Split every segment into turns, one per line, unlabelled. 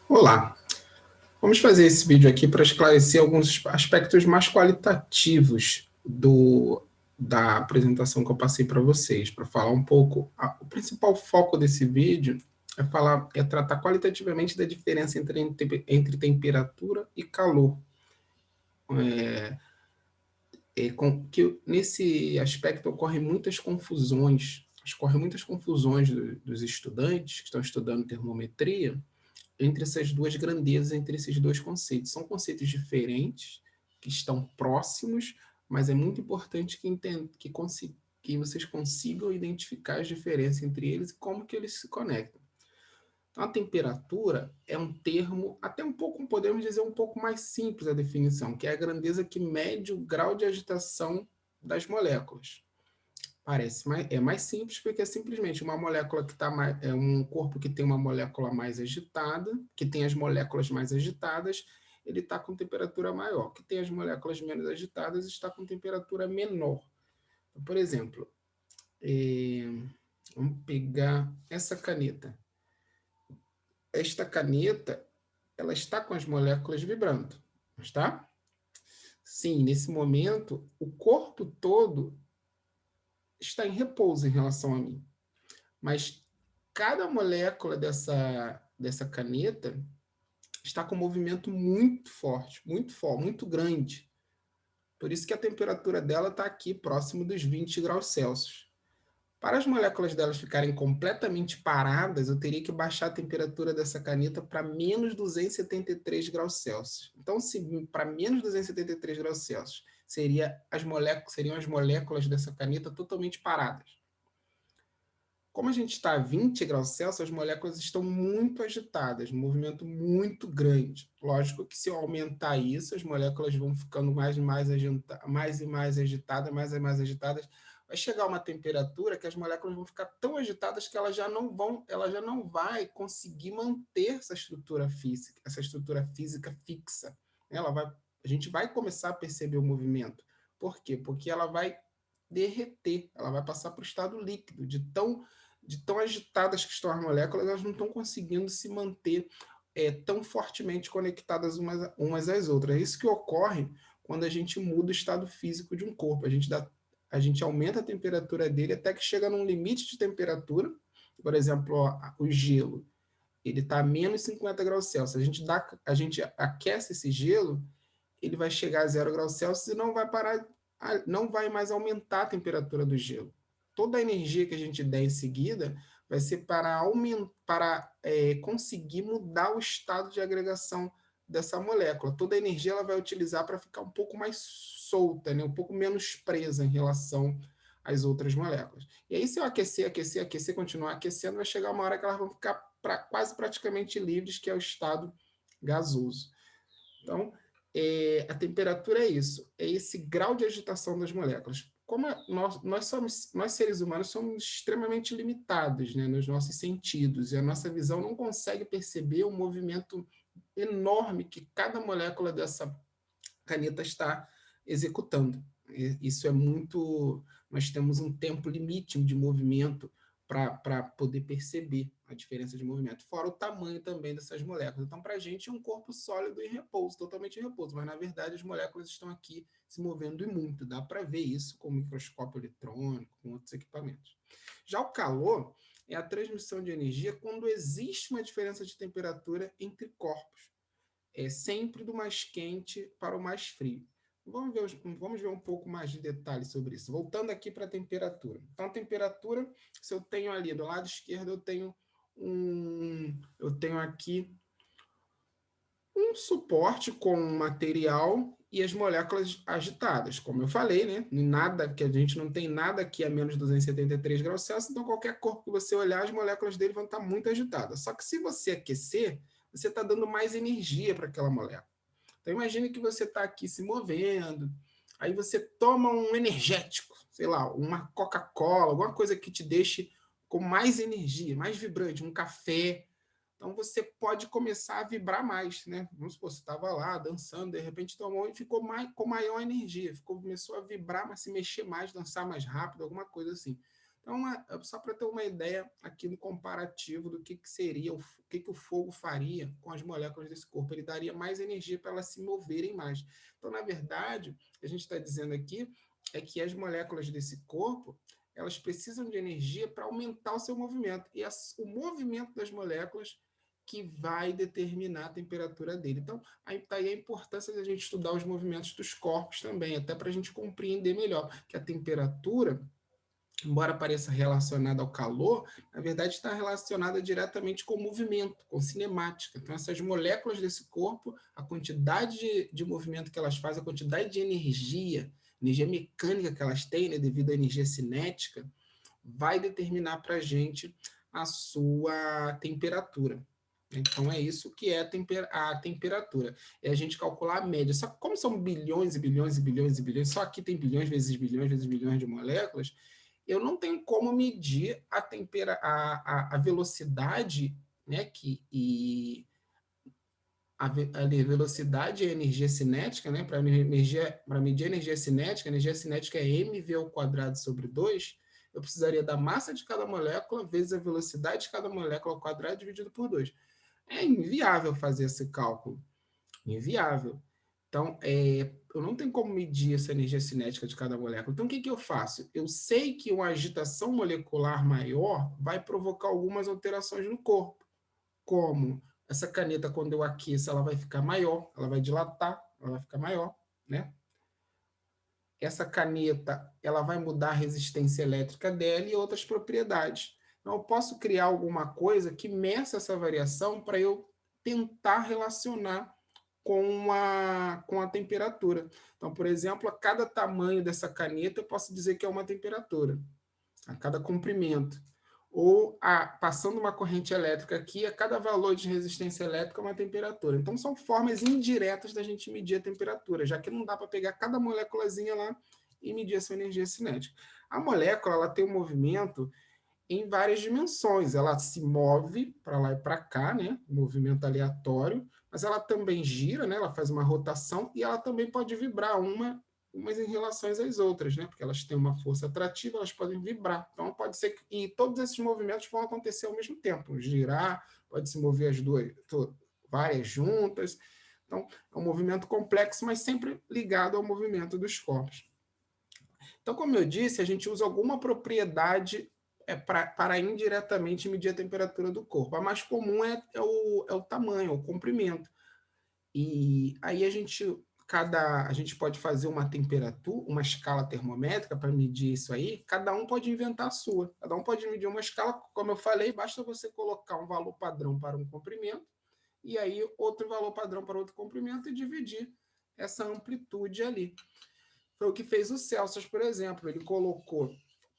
Olá, vamos fazer esse vídeo aqui para esclarecer alguns aspectos mais qualitativos da apresentação que eu passei para vocês, para falar um pouco. O principal foco desse vídeo é tratar qualitativamente da diferença entre temperatura e calor. Que nesse aspecto ocorrem muitas confusões dos estudantes que estão estudando termometria entre essas duas grandezas, entre esses dois conceitos. São conceitos diferentes, que estão próximos, mas é muito importante que vocês consigam identificar as diferenças entre eles e como que eles se conectam. Então, a temperatura é um termo, até um pouco, podemos dizer, um pouco mais simples a definição, que é a grandeza que mede o grau de agitação das moléculas. É mais simples porque é simplesmente uma molécula que está mais, é um corpo que tem uma molécula mais agitada, que tem as moléculas mais agitadas, ele está com temperatura maior. Que tem as moléculas menos agitadas, está com temperatura menor. Então, por exemplo, vamos pegar essa caneta. Esta caneta, ela está com as moléculas vibrando, não está? Sim, nesse momento, o corpo todo está em repouso em relação a mim. Mas cada molécula dessa caneta está com um movimento muito forte, muito grande. Por isso que a temperatura dela está aqui próximo dos 20 graus Celsius. Para as moléculas delas ficarem completamente paradas, eu teria que baixar a temperatura dessa caneta para menos 273 graus Celsius. Então, se para menos 273 graus Celsius seriam as moléculas dessa caneta totalmente paradas. Como a gente está a 20 graus Celsius, as moléculas estão muito agitadas, um movimento muito grande. Lógico que se eu aumentar isso, as moléculas vão ficando mais e mais agitadas, mais e mais agitadas. Vai chegar uma temperatura que as moléculas vão ficar tão agitadas que ela já não vai conseguir manter essa estrutura física fixa. A gente vai começar a perceber o movimento. Por quê? Porque ela vai derreter, ela vai passar para o estado líquido, de tão agitadas que estão as moléculas, elas não estão conseguindo se manter tão fortemente conectadas umas às outras. É isso que ocorre quando a gente muda o estado físico de um corpo. A gente aumenta a temperatura dele até que chega num limite de temperatura. Por exemplo, o gelo, ele está a menos 50 graus Celsius. A gente aquece esse gelo, ele vai chegar a 0 graus Celsius e não vai mais aumentar a temperatura do gelo. Toda a energia que a gente der em seguida vai ser para conseguir mudar o estado de agregação dessa molécula. Toda a energia ela vai utilizar para ficar um pouco mais solta, né? Um pouco menos presa em relação às outras moléculas. E aí, se eu aquecer, continuar aquecendo, vai chegar uma hora que elas vão ficar quase praticamente livres, que é o estado gasoso. Então, a temperatura é isso, é esse grau de agitação das moléculas. Como nós seres humanos somos extremamente limitados, né, nos nossos sentidos, e a nossa visão não consegue perceber o movimento enorme que cada molécula dessa caneta está executando. Isso é muito... Nós temos um tempo limite de movimento para poder perceber a diferença de movimento, fora o tamanho também dessas moléculas. Então, para a gente, é um corpo sólido em repouso, totalmente em repouso, mas, na verdade, as moléculas estão aqui se movendo e muito. Dá para ver isso com microscópio eletrônico, com outros equipamentos. Já o calor é a transmissão de energia quando existe uma diferença de temperatura entre corpos. É sempre do mais quente para o mais frio. Vamos ver um pouco mais de detalhes sobre isso. Voltando aqui para a temperatura. Então, a temperatura, se eu tenho ali do lado esquerdo, eu tenho aqui um suporte com um material e as moléculas agitadas. Como eu falei, né? Nada, que a gente não tem nada aqui a menos 273 graus Celsius, então qualquer corpo que você olhar, as moléculas dele vão estar muito agitadas. Só que se você aquecer, você está dando mais energia para aquela molécula. Então, imagine que você está aqui se movendo, aí você toma um energético, sei lá, uma Coca-Cola, alguma coisa que te deixe com mais energia, mais vibrante, um café. Então, você pode começar a vibrar mais, né? Vamos supor, você estava lá dançando, de repente tomou e ficou com maior energia, começou a vibrar, mas se mexer mais, dançar mais rápido, alguma coisa assim. Então, só para ter uma ideia aqui no comparativo do que seria, o que o fogo faria com as moléculas desse corpo. Ele daria mais energia para elas se moverem mais. Então, na verdade, o que a gente está dizendo aqui é que as moléculas desse corpo, elas precisam de energia para aumentar o seu movimento. E o movimento das moléculas que vai determinar a temperatura dele. Então, aí está aí a importância de a gente estudar os movimentos dos corpos também, até para a gente compreender melhor que a temperatura, embora pareça relacionada ao calor, na verdade está relacionada diretamente com o movimento, com cinemática. Então, essas moléculas desse corpo, a quantidade de movimento que elas fazem, a quantidade de energia mecânica que elas têm, né, devido à energia cinética, vai determinar para a gente a sua temperatura. Então, é isso que é a temperatura. É a gente calcular a média. Só que como são bilhões e bilhões e bilhões e bilhões, só aqui tem bilhões vezes bilhões de moléculas, eu não tenho como medir a velocidade, né, a velocidade e a energia cinética, né, para medir a energia cinética é mv ao quadrado sobre 2, eu precisaria da massa de cada molécula vezes a velocidade de cada molécula ao quadrado dividido por 2. É inviável fazer esse cálculo. Inviável. Então, eu não tenho como medir essa energia cinética de cada molécula. Então, o que eu faço? Eu sei que uma agitação molecular maior vai provocar algumas alterações no corpo. Como essa caneta, quando eu aqueço, ela vai ficar maior, ela vai dilatar, ela vai ficar maior, né? Essa caneta, ela vai mudar a resistência elétrica dela e outras propriedades. Então, eu posso criar alguma coisa que meça essa variação para eu tentar relacionar com a temperatura. Então, por exemplo, a cada tamanho dessa caneta, eu posso dizer que é uma temperatura, a cada comprimento. Ou passando uma corrente elétrica aqui, a cada valor de resistência elétrica é uma temperatura. Então, são formas indiretas da gente medir a temperatura, já que não dá para pegar cada moléculazinha lá e medir a sua energia cinética. A molécula ela tem um movimento em várias dimensões. Ela se move para lá e para cá, né? Movimento aleatório, mas ela também gira, né? Ela faz uma rotação e ela também pode vibrar umas em relação às outras, né? Porque elas têm uma força atrativa, elas podem vibrar. Então pode ser que e todos esses movimentos vão acontecer ao mesmo tempo. Girar, pode se mover as duas, várias juntas. Então é um movimento complexo, mas sempre ligado ao movimento dos corpos. Então, como eu disse, a gente usa alguma propriedade para indiretamente medir a temperatura do corpo. A mais comum é o tamanho, o comprimento. E aí a gente pode fazer uma temperatura, uma escala termométrica para medir isso aí. Cada um pode inventar a sua. Cada um pode medir uma escala, como eu falei, basta você colocar um valor padrão para um comprimento e aí outro valor padrão para outro comprimento e dividir essa amplitude ali. Foi o que fez o Celsius, por exemplo. Ele colocou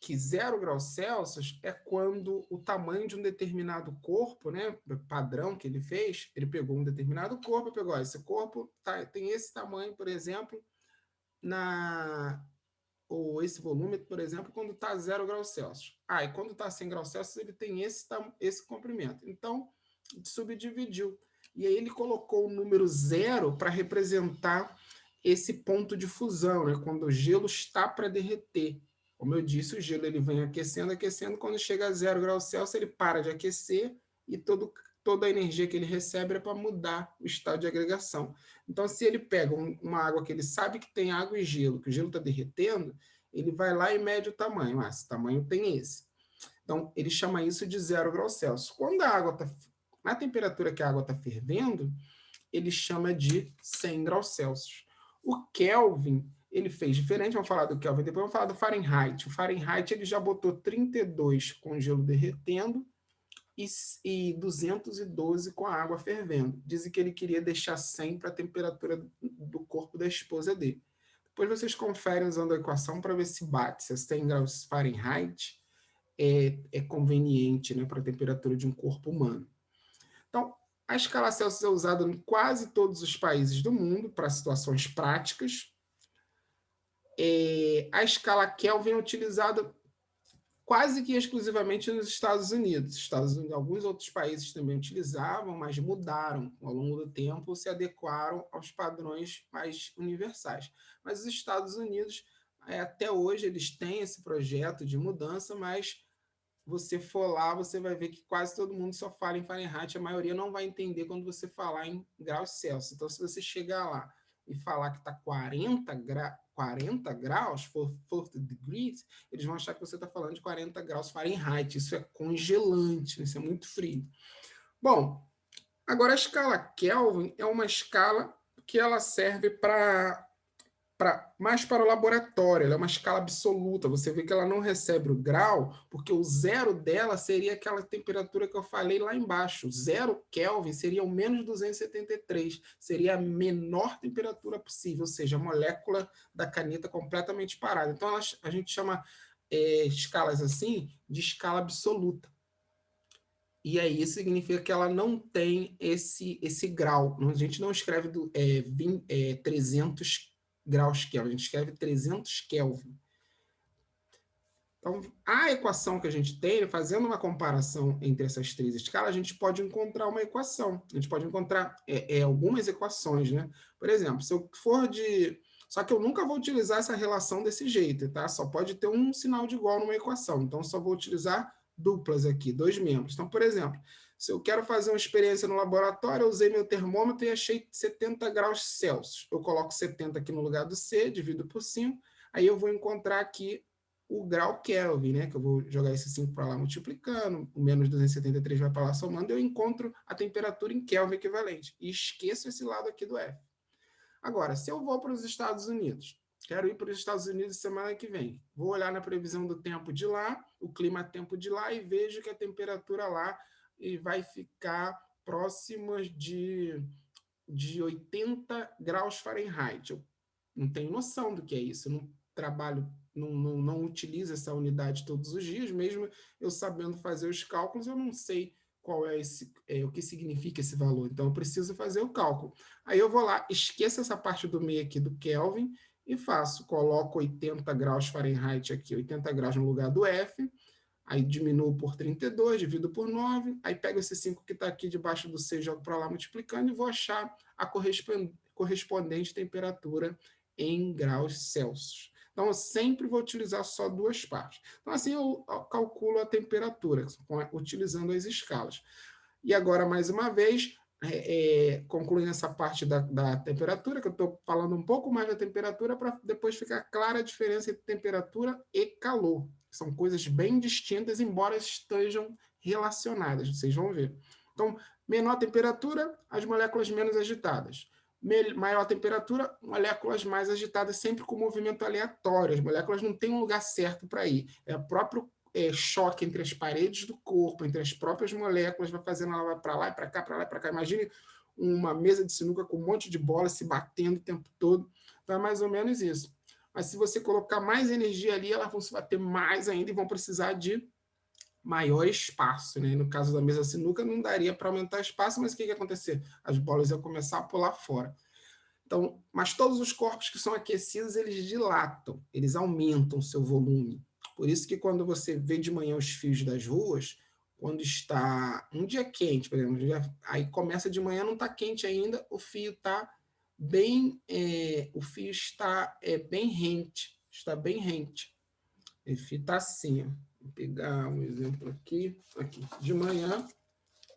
que 0 graus Celsius é quando o tamanho de um determinado corpo, né, padrão que ele fez, ele pegou um determinado corpo, pegou, esse corpo tem esse tamanho, por exemplo, ou esse volume, por exemplo, quando está 0 graus Celsius. E quando está 100 graus Celsius, ele tem esse comprimento. Então, subdividiu. E aí ele colocou o número 0 para representar esse ponto de fusão, né? Quando o gelo está para derreter. Como eu disse, o gelo ele vem aquecendo, aquecendo, quando chega a 0 graus Celsius, ele para de aquecer e toda a energia que ele recebe é para mudar o estado de agregação. Então, se ele pega uma água que ele sabe que tem água e gelo, que o gelo está derretendo, ele vai lá e mede o tamanho. Esse tamanho tem esse. Então, ele chama isso de 0 graus Celsius. Quando a água está na temperatura que a água está fervendo, ele chama de 100 graus Celsius. O Kelvin, ele fez diferente, vamos falar do Kelvin, depois vamos falar do Fahrenheit. O Fahrenheit, ele já botou 32 com o gelo derretendo e 212 com a água fervendo. Dizem que ele queria deixar 100 para a temperatura do corpo da esposa dele. Depois vocês conferem usando a equação para ver se bate, se 100 graus Fahrenheit é conveniente, né, para a temperatura de um corpo humano. Então, a escala Celsius é usada em quase todos os países do mundo para situações práticas. A escala Kelvin é utilizada quase que exclusivamente nos Estados Unidos. Alguns outros países também utilizavam, mas mudaram ao longo do tempo, se adequaram aos padrões mais universais. Mas os Estados Unidos Até hoje eles têm esse projeto de mudança, mas você for lá, você vai ver que quase todo mundo só fala em Fahrenheit, a maioria não vai entender quando você falar em graus Celsius. Então, se você chegar lá e falar que está 40 graus, 40 degrees, eles vão achar que você está falando de 40 graus Fahrenheit. Isso é congelante, isso é muito frio. Bom, agora a escala Kelvin é uma escala que ela serve mais para o laboratório, ela é uma escala absoluta. Você vê que ela não recebe o grau, porque o zero dela seria aquela temperatura que eu falei lá embaixo. Zero Kelvin seria o menos 273, seria a menor temperatura possível, ou seja, a molécula da caneta completamente parada. Então, a gente chama escalas assim de escala absoluta. E aí isso significa que ela não tem esse grau. A gente não escreve 300 graus Kelvin, a gente escreve 300 Kelvin. Então, a equação que a gente tem, fazendo uma comparação entre essas três escalas, a gente pode encontrar uma equação. A gente pode encontrar algumas equações, né? Por exemplo, se eu for de... Só que eu nunca vou utilizar essa relação desse jeito, tá? Só pode ter um sinal de igual numa equação. Então, só vou utilizar duplas aqui, dois membros. Então, por exemplo, se eu quero fazer uma experiência no laboratório, eu usei meu termômetro e achei 70 graus Celsius. Eu coloco 70 aqui no lugar do C, divido por 5, aí eu vou encontrar aqui o grau Kelvin, né? Que eu vou jogar esse 5 para lá multiplicando, o menos 273 vai para lá somando, eu encontro a temperatura em Kelvin equivalente. E esqueço esse lado aqui do F. Agora, se eu vou para os Estados Unidos, quero ir para os Estados Unidos semana que vem, vou olhar na previsão do tempo de lá, o clima-tempo de lá, e vejo que a temperatura lá vai ficar próxima de 80 graus Fahrenheit. Eu não tenho noção do que é isso, eu não trabalho, não utilizo essa unidade todos os dias, mesmo eu sabendo fazer os cálculos, eu não sei qual é o que significa esse valor. Então, eu preciso fazer o cálculo. Aí eu vou lá, esqueço essa parte do meio aqui do Kelvin e coloco 80 graus Fahrenheit aqui, 80 graus no lugar do F, aí diminuo por 32, divido por 9, aí pego esse 5 que está aqui debaixo do C, jogo para lá multiplicando e vou achar a correspondente temperatura em graus Celsius. Então, eu sempre vou utilizar só duas partes. Então, assim, eu calculo a temperatura, utilizando as escalas. E agora, mais uma vez, concluindo essa parte da temperatura, que eu estou falando um pouco mais da temperatura, para depois ficar clara a diferença entre temperatura e calor. São coisas bem distintas, embora estejam relacionadas, vocês vão ver. Então, menor temperatura, as moléculas menos agitadas. Maior temperatura, moléculas mais agitadas, sempre com movimento aleatório. As moléculas não têm um lugar certo para ir. É o próprio choque entre as paredes do corpo, entre as próprias moléculas, vai fazendo ela para lá e para cá, para lá e para cá. Imagine uma mesa de sinuca com um monte de bolas se batendo o tempo todo. Então é mais ou menos isso. Mas se você colocar mais energia ali, elas vão se bater mais ainda e vão precisar de maior espaço, né? No caso da mesa sinuca, não daria para aumentar espaço, mas o que ia acontecer? As bolas iam começar a pular fora. Então, mas todos os corpos que são aquecidos, eles dilatam, eles aumentam o seu volume. Por isso que quando você vê de manhã os fios das ruas, quando está um dia quente, por exemplo, aí começa de manhã, não está quente ainda, o fio está o fio está bem rente, está bem rente. O fio está assim, ó. Vou pegar um exemplo aqui, de manhã,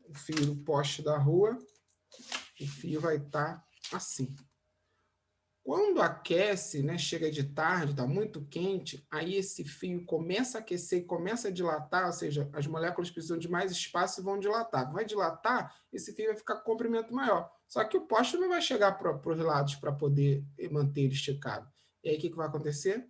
o fio do poste da rua, o fio vai estar assim. Quando aquece, né, chega de tarde, está muito quente, aí esse fio começa a aquecer, começa a dilatar, ou seja, as moléculas precisam de mais espaço e vão dilatar. Vai dilatar, esse fio vai ficar com comprimento maior. Só que o poste não vai chegar para os lados para poder manter ele esticado. E aí o que vai acontecer?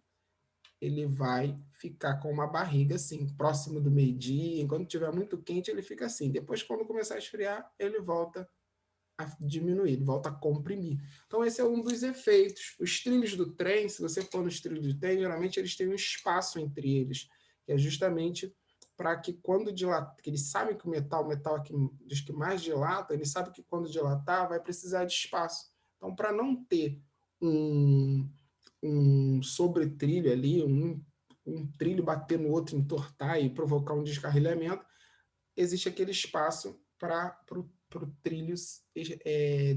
Ele vai ficar com uma barriga assim, próximo do meio-dia. Enquanto estiver muito quente, ele fica assim. Depois, quando começar a esfriar, ele volta a diminuir, ele volta a comprimir. Então, esse é um dos efeitos. Os trilhos do trem, se você for nos trilhos do trem, geralmente eles têm um espaço entre eles, que é justamente para que quando dilatar, que eles sabem que o metal aqui dos que mais dilata, eles sabem que quando dilatar vai precisar de espaço. Então, para não ter um sobretrilho ali, um trilho bater no outro, entortar e provocar um descarrilhamento, existe aquele espaço para o trilho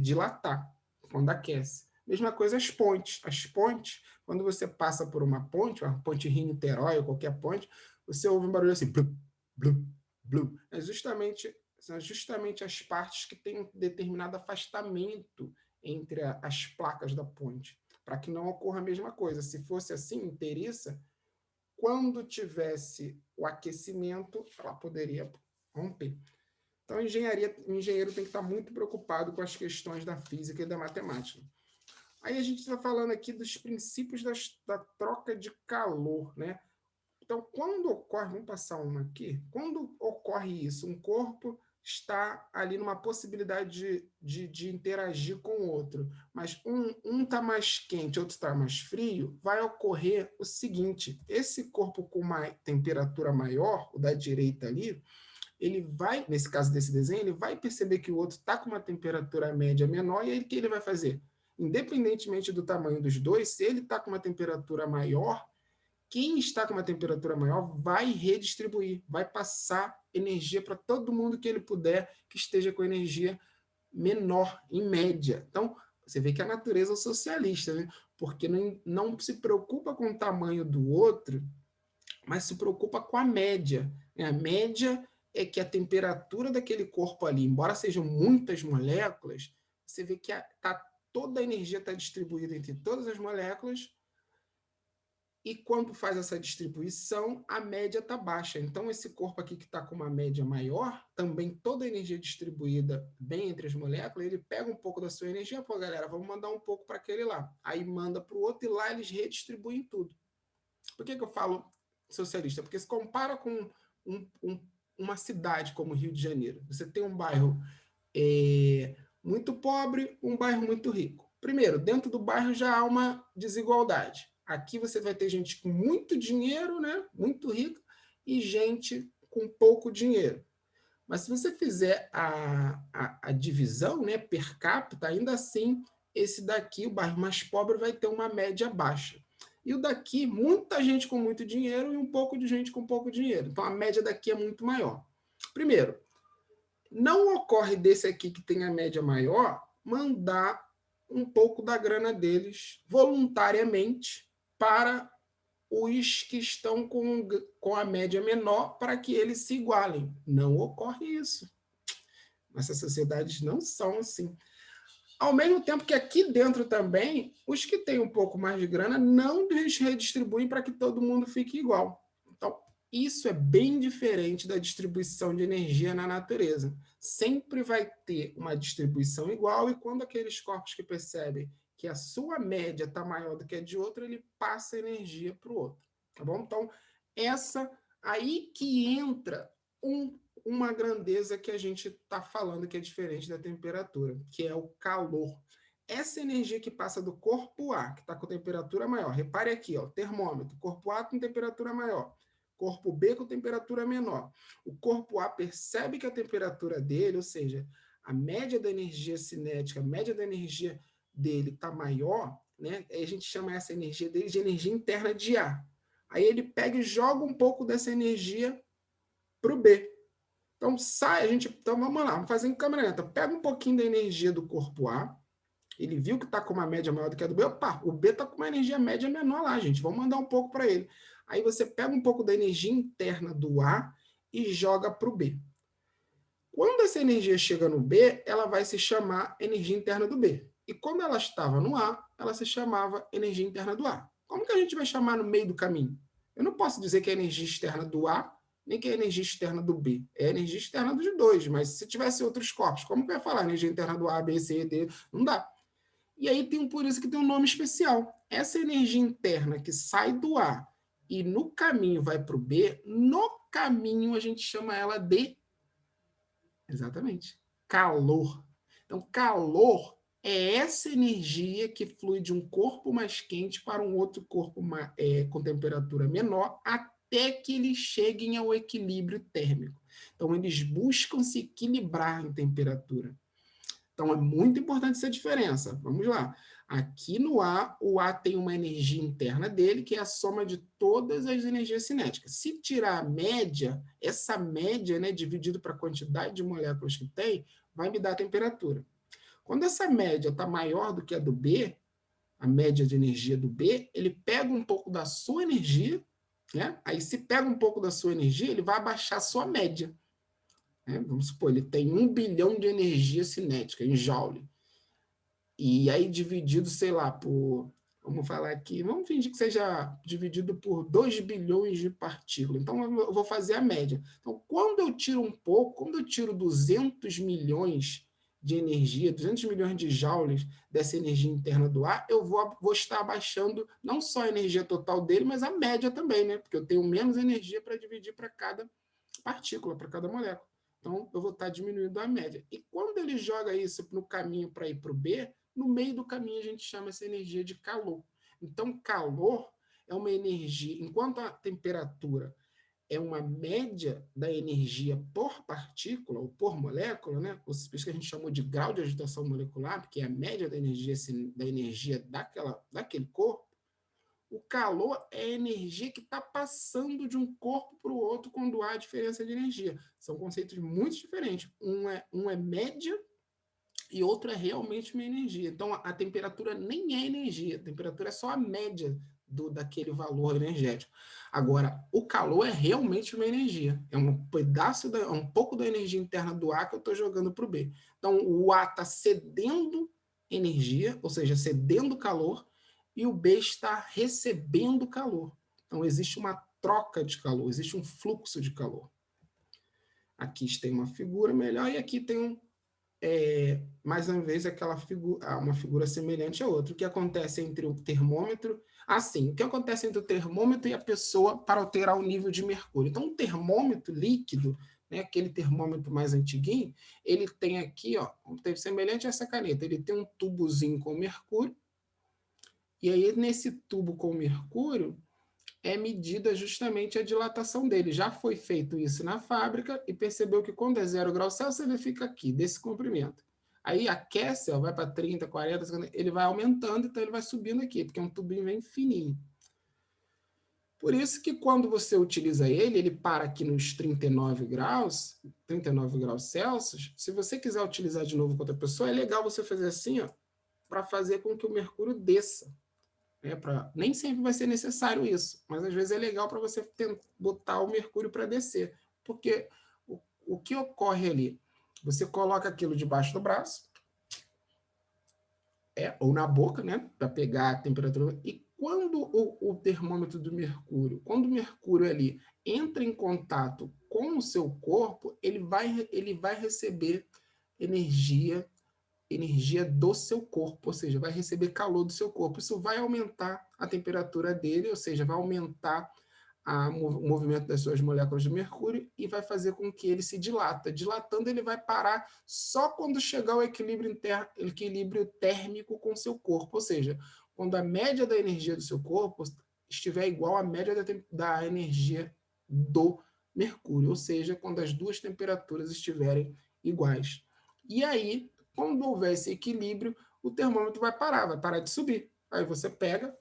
dilatar quando aquece. Mesma coisa as pontes. As pontes, quando você passa por uma ponte Rio-Niterói ou qualquer ponte, você ouve um barulho assim, blu, blu, blu. São justamente as partes que têm um determinado afastamento entre as placas da ponte, para que não ocorra a mesma coisa. Se fosse assim, inteiriça, quando tivesse o aquecimento, ela poderia romper. Então, o engenheiro tem que estar muito preocupado com as questões da física e da matemática. Aí a gente está falando aqui dos princípios da troca de calor, né? Então, quando ocorre, vamos passar uma aqui, quando ocorre isso, um corpo está ali numa possibilidade de interagir com o outro, mas um está mais quente, outro está mais frio, vai ocorrer o seguinte: esse corpo com uma temperatura maior, o da direita ali, ele vai, nesse caso desse desenho, ele vai perceber que o outro está com uma temperatura média menor, e aí o que ele vai fazer? Independentemente do tamanho dos dois, se ele está com uma temperatura maior, quem está com uma temperatura maior vai redistribuir, vai passar energia para todo mundo que ele puder que esteja com energia menor, em média. Então, você vê que a natureza é socialista, né? Porque não se preocupa com o tamanho do outro, mas se preocupa com a média. A média é que a temperatura daquele corpo ali, embora sejam muitas moléculas, você vê que toda a energia está distribuída entre todas as moléculas, e quando faz essa distribuição, a média está baixa. Então, esse corpo aqui que está com uma média maior, também toda a energia distribuída bem entre as moléculas, ele pega um pouco da sua energia, pô, galera, vamos mandar um pouco para aquele lá. Aí manda para o outro e lá eles redistribuem tudo. Por que eu falo socialista? Porque se compara com uma cidade como Rio de Janeiro. Você tem um bairro muito pobre, um bairro muito rico. Primeiro, dentro do bairro já há uma desigualdade. Aqui você vai ter gente com muito dinheiro, né, muito rica, e gente com pouco dinheiro. Mas se você fizer a divisão, né, per capita, ainda assim, esse daqui, o bairro mais pobre, vai ter uma média baixa. E o daqui, muita gente com muito dinheiro e um pouco de gente com pouco dinheiro. Então, a média daqui é muito maior. Primeiro, não ocorre desse aqui que tem a média maior mandar um pouco da grana deles voluntariamente para os que estão com a média menor para que eles se igualem. Não ocorre isso. Essas sociedades não são assim. Ao mesmo tempo que aqui dentro também, os que têm um pouco mais de grana não redistribuem para que todo mundo fique igual. Então, isso é bem diferente da distribuição de energia na natureza. Sempre vai ter uma distribuição igual, e quando aqueles corpos que percebem que a sua média está maior do que a de outro, ele passa energia para o outro. Tá bom? Então, essa aí que entra uma grandeza que a gente está falando que é diferente da temperatura, que é o calor. Essa energia que passa do corpo A, que está com temperatura maior, repare aqui, ó, termômetro, corpo A com temperatura maior, corpo B com temperatura menor. O corpo A percebe que a temperatura dele, ou seja, a média da energia cinética, a média da energia dele está maior, né? Aí a gente chama essa energia dele de energia interna de A. Aí ele pega e joga um pouco dessa energia para o B. Então sai, então vamos lá, vamos fazer em câmera lenta. Pega um pouquinho da energia do corpo A, ele viu que está com uma média maior do que a do B, opa, o B está com uma energia média menor lá, gente, vamos mandar um pouco para ele. Aí você pega um pouco da energia interna do A e joga para o B. Quando essa energia chega no B, ela vai se chamar energia interna do B. E quando ela estava no A, ela se chamava energia interna do A. Como que a gente vai chamar no meio do caminho? Eu não posso dizer que é energia externa do A, nem que é energia externa do B. É energia externa dos dois, mas se tivesse outros corpos, como que eu ia falar energia interna do A, B, C, D? Não dá. E aí por isso que tem um nome especial. Essa energia interna que sai do A e no caminho vai para o B, no caminho a gente chama ela de, exatamente, calor. Então, calor é essa energia que flui de um corpo mais quente para um outro corpo com temperatura menor, até que eles cheguem ao equilíbrio térmico. Então, eles buscam se equilibrar em temperatura. Então, é muito importante essa diferença. Vamos lá. Aqui no A, o A tem uma energia interna dele, que é a soma de todas as energias cinéticas. Se tirar a média, essa média, né, dividido para a quantidade de moléculas que tem, vai me dar a temperatura. Quando essa média está maior do que a do B, a média de energia do B, ele pega um pouco da sua energia, né? Aí se pega um pouco da sua energia, ele vai abaixar a sua média. Né? Vamos supor, ele tem 1 bilhão de energia cinética em joule. E aí dividido, sei lá, por... Vamos falar aqui, vamos fingir que seja dividido por 2 bilhões de partículas. Então, eu vou fazer a média. Então, quando eu tiro um pouco, quando eu tiro 200 milhões de energia, 200 milhões de joules dessa energia interna do ar, eu vou estar abaixando não só a energia total dele, mas a média também, né? Porque eu tenho menos energia para dividir para cada partícula, para cada molécula. Então, eu vou estar diminuindo a média. E quando ele joga isso no caminho para ir para o B, no meio do caminho a gente chama essa energia de calor. Então, calor é uma energia, enquanto a temperatura é uma média da energia por partícula ou por molécula, né? Por isso que a gente chamou de grau de agitação molecular, porque é a média da energia daquele corpo. O calor é a energia que está passando de um corpo para o outro quando há diferença de energia. São conceitos muito diferentes. Um é média e outro é realmente uma energia. Então, a temperatura nem é energia, a temperatura é só a média daquele valor energético. Agora, o calor é realmente uma energia, é um pedaço, um pouco da energia interna do A que eu estou jogando para o B. Então, o A está cedendo energia, ou seja, cedendo calor, e o B está recebendo calor. Então, existe uma troca de calor, existe um fluxo de calor. Aqui tem uma figura melhor e aqui tem mais uma vez uma figura semelhante a outra. O que acontece entre o termômetro... Assim, o que acontece entre o termômetro e a pessoa para alterar o nível de mercúrio? Então, um termômetro líquido, né, aquele termômetro mais antiguinho, ele tem aqui, ó, semelhante a essa caneta, ele tem um tubozinho com mercúrio, e aí nesse tubo com mercúrio é medida justamente a dilatação dele. Já foi feito isso na fábrica e percebeu que quando é 0 graus Celsius, ele fica aqui, desse comprimento. Aí aquece, ó, vai para 30, 40, 50, ele vai aumentando, então ele vai subindo aqui, porque é um tubinho bem fininho. Por isso que quando você utiliza ele, ele para aqui nos 39 graus Celsius. Se você quiser utilizar de novo com outra pessoa, é legal você fazer assim, ó, para fazer com que o mercúrio desça. Nem sempre vai ser necessário isso, mas às vezes é legal para você botar o mercúrio para descer, porque o que ocorre ali? Você coloca aquilo debaixo do braço, ou na boca, né, para pegar a temperatura, e quando o termômetro do mercúrio, quando o mercúrio ali entra em contato com o seu corpo, ele vai receber energia do seu corpo, ou seja, vai receber calor do seu corpo. Isso vai aumentar a temperatura dele, ou seja, vai aumentar o movimento das suas moléculas de mercúrio e vai fazer com que ele se dilata. Dilatando, ele vai parar só quando chegar ao equilíbrio térmico com o seu corpo, ou seja, quando a média da energia do seu corpo estiver igual à média da energia do mercúrio, ou seja, quando as duas temperaturas estiverem iguais. E aí, quando houver esse equilíbrio, o termômetro vai parar de subir. Aí você pega,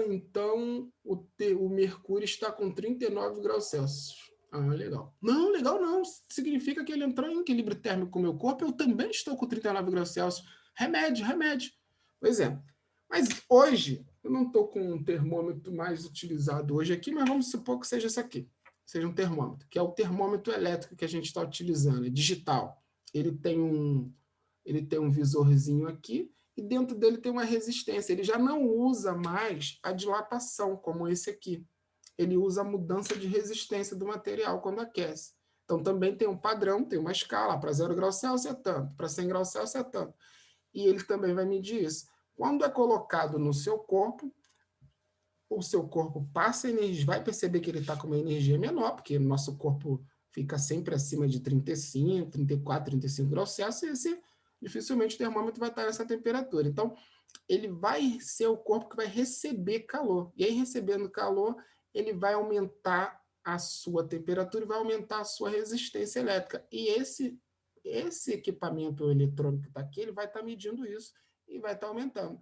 então o mercúrio está com 39 graus Celsius. Legal. Não, legal não. Significa que ele entrou em equilíbrio térmico com o meu corpo, eu também estou com 39 graus Celsius. Remédio, remédio. Pois é. Mas hoje, eu não estou com um termômetro mais utilizado hoje aqui, mas vamos supor que seja esse aqui. Seja um termômetro, que é o termômetro elétrico que a gente está utilizando, é digital. Ele tem um visorzinho aqui, e dentro dele tem uma resistência. Ele já não usa mais a dilatação, como esse aqui. Ele usa a mudança de resistência do material quando aquece. Então, também tem um padrão, tem uma escala. Para 0 graus Celsius é tanto, para 100 graus Celsius é tanto. E ele também vai medir isso. Quando é colocado no seu corpo, o seu corpo passa energia, vai perceber que ele está com uma energia menor, porque o nosso corpo fica sempre acima de 35, 34, 35 graus Celsius, e dificilmente o termômetro vai estar nessa temperatura. Então, ele vai ser o corpo que vai receber calor. E aí, recebendo calor, ele vai aumentar a sua temperatura e vai aumentar a sua resistência elétrica. E esse equipamento eletrônico que está aqui, ele vai estar medindo isso e vai estar aumentando.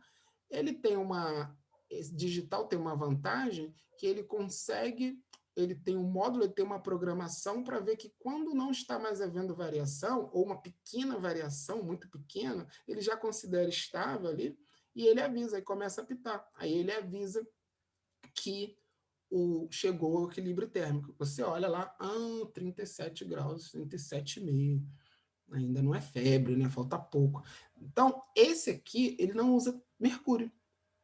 Esse digital tem uma vantagem que ele tem um módulo, ele tem uma programação para ver que quando não está mais havendo variação, ou uma pequena variação, muito pequena, ele já considera estável ali, e ele avisa, aí começa a apitar. Aí ele avisa que chegou ao equilíbrio térmico. Você olha lá, 37 graus, 37,5. Ainda não é febre, né? Falta pouco. Então, esse aqui, ele não usa mercúrio.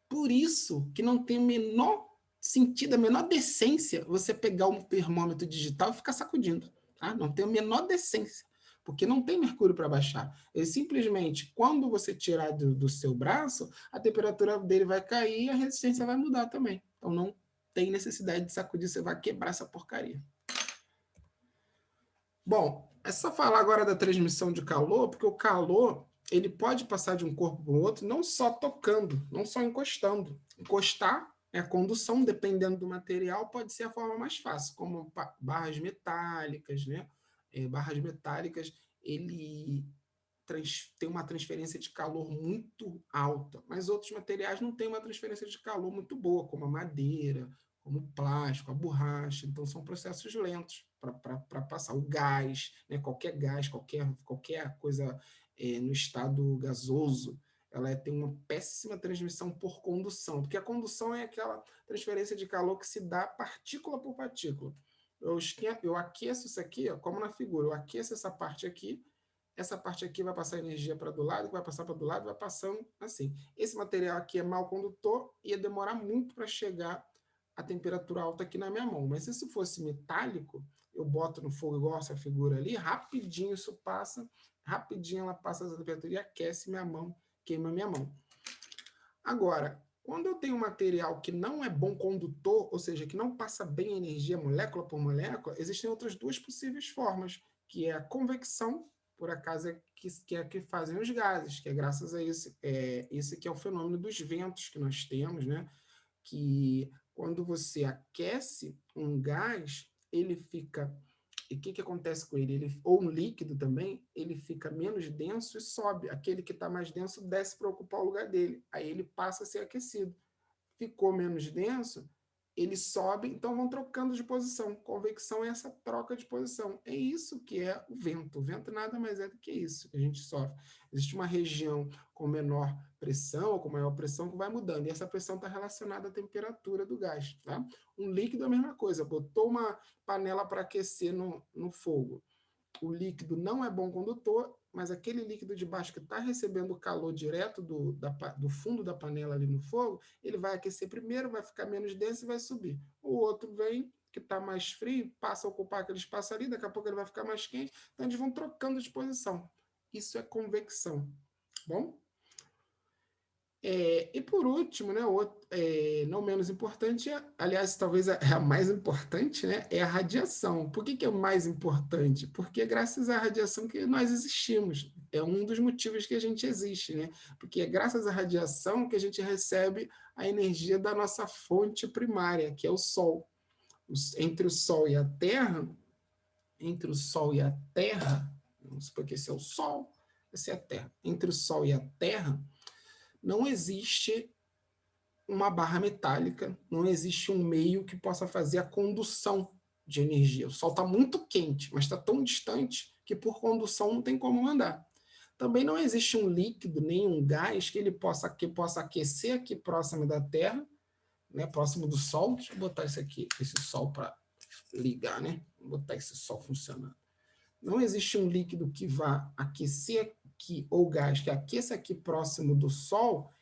Por isso que não tem o menor sentido, a menor decência você pegar um termômetro digital e ficar sacudindo. Tá? Não tem a menor decência, porque não tem mercúrio para baixar. Ele simplesmente, quando você tirar do seu braço, a temperatura dele vai cair e a resistência vai mudar também. Então não tem necessidade de sacudir, você vai quebrar essa porcaria. Bom, é só falar agora da transmissão de calor, porque o calor ele pode passar de um corpo para o outro não só tocando, não só encostando. Encostar é a condução, dependendo do material, pode ser a forma mais fácil, como barras metálicas, né? Barras metálicas, ele tem uma transferência de calor muito alta, mas outros materiais não têm uma transferência de calor muito boa, como a madeira, como o plástico, a borracha. Então, são processos lentos para passar. O gás, né? Qualquer gás, qualquer coisa no estado gasoso, ela tem uma péssima transmissão por condução, porque a condução é aquela transferência de calor que se dá partícula por partícula. Eu aqueço isso aqui, ó, como na figura, eu aqueço essa parte aqui vai passar energia para do lado, vai passar para do lado, vai passando assim. Esse material aqui é mal condutor e ia demorar muito para chegar a temperatura alta aqui na minha mão. Mas se fosse metálico, eu boto no fogo igual essa figura ali, rapidinho isso passa, rapidinho ela passa essa temperatura e aquece minha mão, queima minha mão. Agora, quando eu tenho um material que não é bom condutor, ou seja, que não passa bem energia molécula por molécula, existem outras duas possíveis formas, que é a convecção, por acaso é que fazem os gases, que é graças a esse que é o fenômeno dos ventos que nós temos, né? Que quando você aquece um gás, ele fica. E o que acontece com ele? Ou um líquido também, ele fica menos denso e sobe. Aquele que está mais denso desce para ocupar o lugar dele. Aí ele passa a ser aquecido. Ficou menos denso, ele sobe, então vão trocando de posição. Convecção é essa troca de posição. É isso que é o vento. O vento nada mais é do que isso que a gente sofre. Existe uma região com menor pressão ou com maior pressão que vai mudando. E essa pressão está relacionada à temperatura do gás. Tá? Um líquido é a mesma coisa. Botou uma panela para aquecer no fogo. O líquido não é bom condutor, mas aquele líquido de baixo que está recebendo o calor direto do fundo da panela ali no fogo, ele vai aquecer primeiro, vai ficar menos denso e vai subir. O outro vem, que está mais frio, passa a ocupar aquele espaço ali, daqui a pouco ele vai ficar mais quente, então eles vão trocando de posição. Isso é convecção. Bom? E por último, né, não menos importante, aliás, talvez a mais importante, né, é a radiação. Por que é o mais importante? Porque é graças à radiação que nós existimos. É um dos motivos que a gente existe, né? Porque é graças à radiação que a gente recebe a energia da nossa fonte primária, que é o Sol. Entre o Sol e a Terra, vamos supor que esse é o Sol, essa é a Terra. Entre o Sol e a Terra, não existe uma barra metálica, não existe um meio que possa fazer a condução de energia. O Sol está muito quente, mas está tão distante que por condução não tem como andar. Também não existe um líquido nem um gás que ele possa aquecer aqui próximo da Terra, né, próximo do Sol. Deixa eu botar esse Sol para ligar, né? Vou botar esse Sol funcionando. Não existe um líquido que vá aquecer aqui, ou gás que aqueça aqui próximo do Sol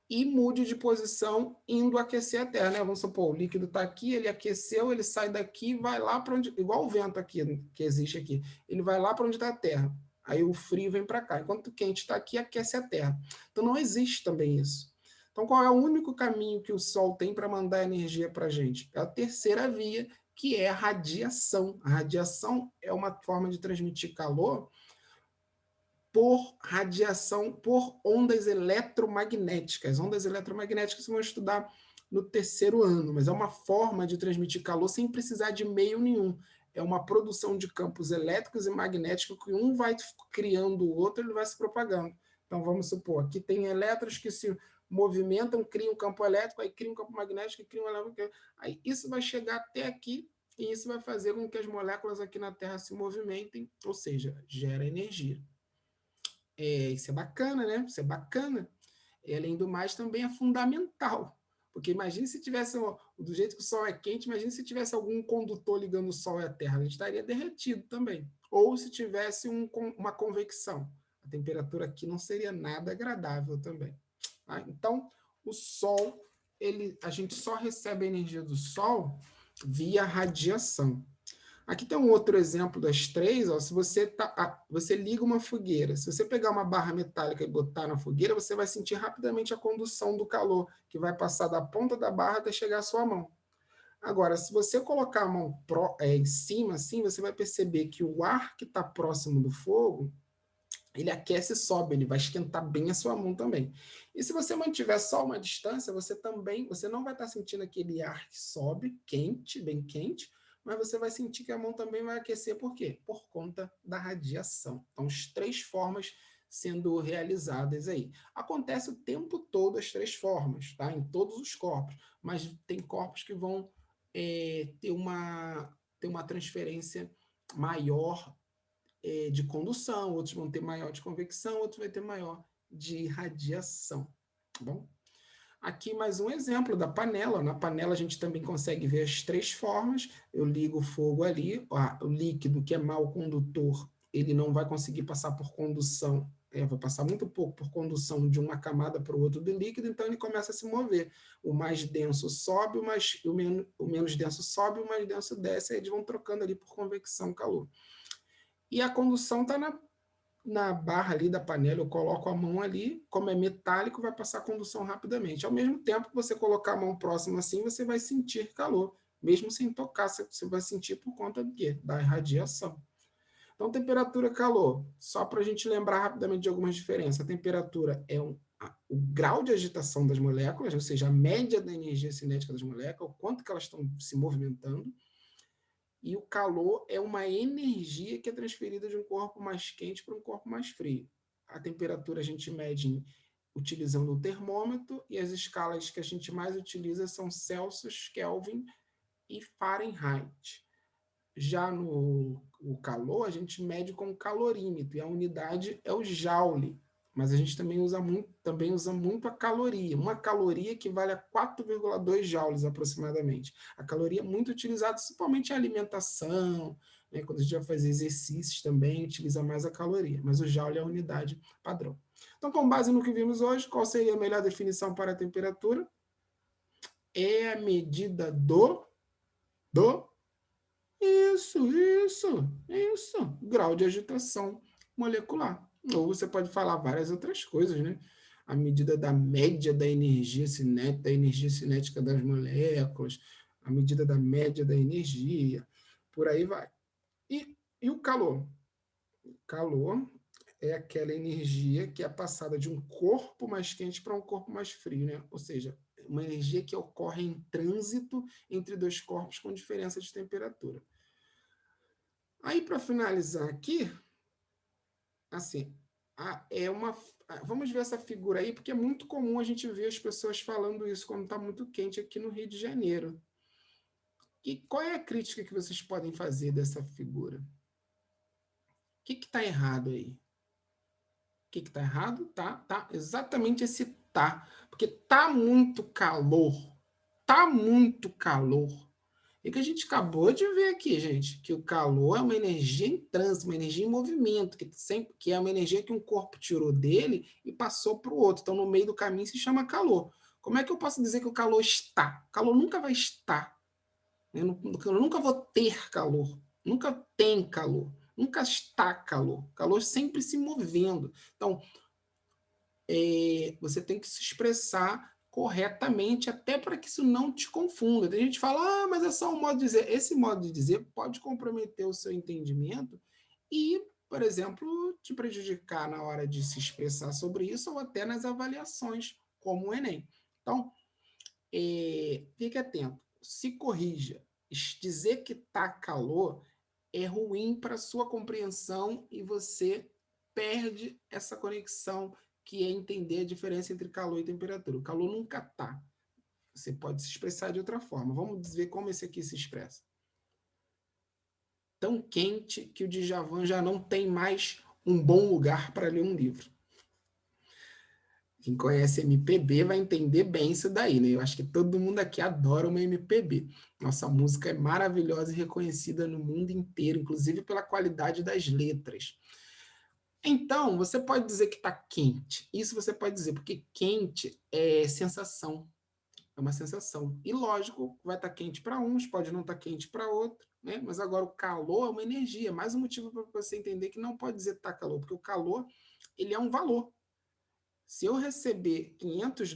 e mude de posição indo aquecer a Terra, né? Vamos supor, o líquido está aqui, ele aqueceu, ele sai daqui e vai lá para onde, igual o vento aqui que existe aqui, ele vai lá para onde está a Terra. Aí o frio vem para cá. Enquanto o quente está aqui, aquece a Terra. Então não existe também isso. Então qual é o único caminho que o Sol tem para mandar energia para a gente? É a terceira via, que é a radiação. A radiação é uma forma de transmitir calor por radiação, por ondas eletromagnéticas. Ondas eletromagnéticas vocês vão estudar no terceiro ano, mas é uma forma de transmitir calor sem precisar de meio nenhum. É uma produção de campos elétricos e magnéticos que um vai criando o outro, ele vai se propagando. Então, vamos supor, aqui tem elétrons que se movimentam, criam um campo elétrico, aí criam um campo magnético, criam um elétrico. Aí isso vai chegar até aqui e isso vai fazer com que as moléculas aqui na Terra se movimentem, ou seja, gera energia. Isso é bacana, né? Isso é bacana. E, além do mais, também é fundamental. Porque imagine se tivesse, do jeito que o Sol é quente, imagine se tivesse algum condutor ligando o Sol e a Terra, a gente estaria derretido também. Ou se tivesse uma convecção, a temperatura aqui não seria nada agradável também. Tá? Então, o Sol, a gente só recebe a energia do Sol via radiação. Aqui tem um outro exemplo das três. Ó, se você liga uma fogueira, se você pegar uma barra metálica e botar na fogueira, você vai sentir rapidamente a condução do calor, que vai passar da ponta da barra até chegar à sua mão. Agora, se você colocar a mão em cima, assim, você vai perceber que o ar que está próximo do fogo, ele aquece e sobe, ele vai esquentar bem a sua mão também. E se você mantiver só uma distância, você não vai estar sentindo aquele ar que sobe, quente, bem quente, mas você vai sentir que a mão também vai aquecer. Por quê? Por conta da radiação. Então, as três formas sendo realizadas aí. Acontece o tempo todo as três formas, tá? Em todos os corpos, mas tem corpos que vão ter uma transferência maior de condução, outros vão ter maior de convecção, outros vai ter maior de radiação, tá bom? Aqui mais um exemplo da panela. Na panela a gente também consegue ver as três formas. Eu ligo o fogo ali, o líquido que é mau condutor, ele não vai conseguir passar por condução, vai passar muito pouco por condução de uma camada para o outro do líquido, então ele começa a se mover. O mais denso sobe, o menos denso sobe, o mais denso desce, aí eles vão trocando ali por convecção, calor. E a condução está na barra ali da panela, eu coloco a mão ali, como é metálico, vai passar a condução rapidamente. Ao mesmo tempo que você colocar a mão próxima assim, você vai sentir calor, mesmo sem tocar, você vai sentir por conta do quê? Da radiação. Então, temperatura e calor, só para a gente lembrar rapidamente de algumas diferenças. A temperatura é o grau de agitação das moléculas, ou seja, a média da energia cinética das moléculas, o quanto que elas estão se movimentando. E o calor é uma energia que é transferida de um corpo mais quente para um corpo mais frio. A temperatura a gente mede utilizando o termômetro e as escalas que a gente mais utiliza são Celsius, Kelvin e Fahrenheit. Já no o calor, a gente mede com calorímetro e a unidade é o joule. Mas a gente também usa muito a caloria. Uma caloria equivale a 4,2 joules aproximadamente. A caloria é muito utilizada, principalmente em alimentação, né? Quando a gente vai fazer exercícios também, utiliza mais a caloria. Mas o joule é a unidade padrão. Então, com base no que vimos hoje, qual seria a melhor definição para a temperatura? É a medida do isso, grau de agitação molecular. Ou você pode falar várias outras coisas, né? A medida da média da energia cinética das moléculas, a medida da média da energia, por aí vai. E o calor? O calor é aquela energia que é passada de um corpo mais quente para um corpo mais frio, né? Ou seja, uma energia que ocorre em trânsito entre dois corpos com diferença de temperatura. Aí, para finalizar aqui, assim, vamos ver essa figura aí, porque é muito comum a gente ver as pessoas falando isso quando está muito quente aqui no Rio de Janeiro. E qual é a crítica que vocês podem fazer dessa figura? O que está errado aí? O que está errado? Tá exatamente esse tá. Porque tá muito calor. Tá muito calor. E que a gente acabou de ver aqui, gente, que o calor é uma energia em trânsito, uma energia em movimento, que é uma energia que um corpo tirou dele e passou para o outro. Então, no meio do caminho se chama calor. Como é que eu posso dizer que o calor está? O calor nunca vai estar. Eu nunca vou ter calor. Nunca tem calor. Nunca está calor. Calor sempre se movendo. Então, você tem que se expressar corretamente, até para que isso não te confunda. Tem gente que fala, mas é só um modo de dizer. Esse modo de dizer pode comprometer o seu entendimento e, por exemplo, te prejudicar na hora de se expressar sobre isso ou até nas avaliações, como o Enem. Então, fique atento, se corrija. Dizer que está calor é ruim para a sua compreensão e você perde essa conexão que é entender a diferença entre calor e temperatura. O calor nunca está. Você pode se expressar de outra forma. Vamos ver como esse aqui se expressa. Tão quente que o Djavan já não tem mais um bom lugar para ler um livro. Quem conhece MPB vai entender bem isso daí, né? Eu acho que todo mundo aqui adora uma MPB. Nossa música é maravilhosa e reconhecida no mundo inteiro, inclusive pela qualidade das letras. Então, você pode dizer que está quente. Isso você pode dizer, porque quente é sensação, é uma sensação. E lógico, vai estar quente para uns, pode não estar quente para outro, né? Mas agora o calor é uma energia, mais um motivo para você entender que não pode dizer que está calor, porque o calor ele é um valor. Se eu receber 500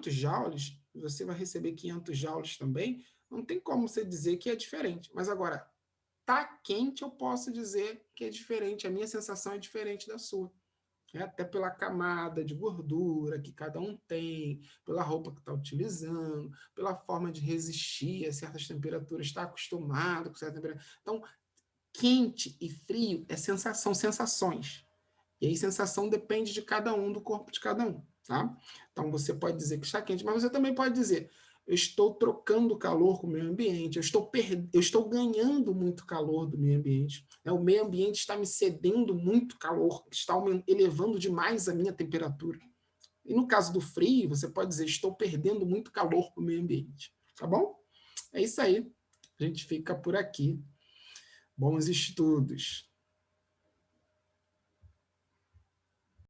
joules, você vai receber 500 joules também, não tem como você dizer que é diferente. Mas agora, tá quente, eu posso dizer que é diferente, a minha sensação é diferente da sua. Até pela camada de gordura que cada um tem, pela roupa que está utilizando, pela forma de resistir a certas temperaturas, está acostumado com certa temperatura. Então, quente e frio é sensação, sensações. E aí, sensação depende de cada um, do corpo de cada um, tá? Então, você pode dizer que está quente, mas você também pode dizer, eu estou trocando calor com o meio ambiente, eu estou ganhando muito calor do meio ambiente, né? O meio ambiente está me cedendo muito calor, está elevando demais a minha temperatura. E no caso do frio, você pode dizer, estou perdendo muito calor para o meio ambiente, tá bom? É isso aí, a gente fica por aqui. Bons estudos!